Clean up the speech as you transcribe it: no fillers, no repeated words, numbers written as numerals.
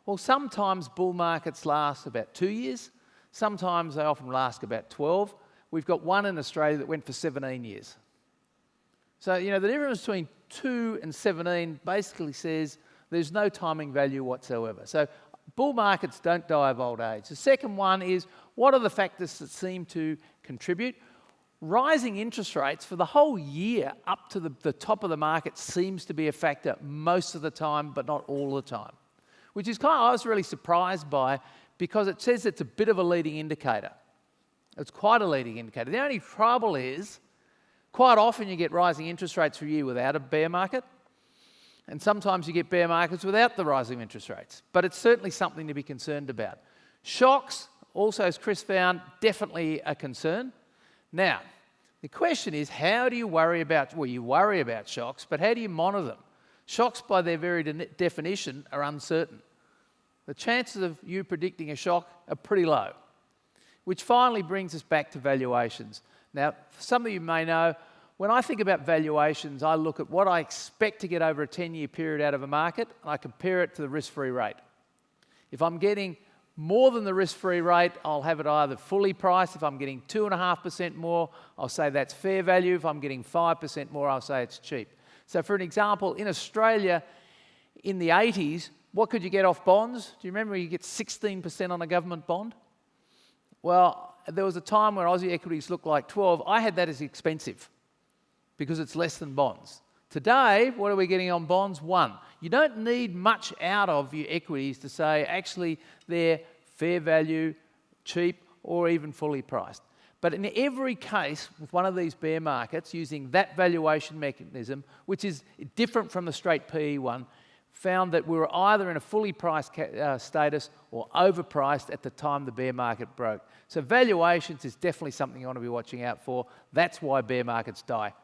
Well, sometimes bull markets last about 2 years. Sometimes they often last about 12. We've got one in Australia that went for 17 years. So, the difference between 2 and 17 basically says there's no timing value whatsoever. So bull markets don't die of old age. The second one is, what are the factors that seem to contribute? Rising interest rates for the whole year up to the top of the market seems to be a factor most of the time, but not all the time. Which is I was really surprised by, because it says it's a bit of a leading indicator. It's quite a leading indicator. The only trouble is, quite often you get rising interest rates for a year without a bear market, and sometimes you get bear markets without the rising interest rates. But it's certainly something to be concerned about. Shocks, also as Chris found, definitely a concern. Now, the question is, how do you worry about, well, you worry about shocks, but how do you monitor them? Shocks, by their very definition, are uncertain. The chances of you predicting a shock are pretty low, which finally brings us back to valuations. Now, some of you may know, when I think about valuations, I look at what I expect to get over a 10-year period out of a market, and I compare it to the risk-free rate. If I'm getting more than the risk-free rate, I'll have it either fully priced. If I'm getting 2.5% more, I'll say that's fair value. If I'm getting 5% more, I'll say it's cheap. So for an example, in Australia, in the 80s, what could you get off bonds? Do you remember you get 16% on a government bond? Well, there was a time when Aussie equities looked like 12. I had that as expensive because it's less than bonds. Today, what are we getting on bonds? 1. You don't need much out of your equities to say, actually, they're fair value, cheap, or even fully priced. But in every case, with one of these bear markets, using that valuation mechanism, which is different from the straight PE one, found that we were either in a fully priced status or overpriced at the time the bear market broke. So valuations is definitely something you want to be watching out for. That's why bear markets die.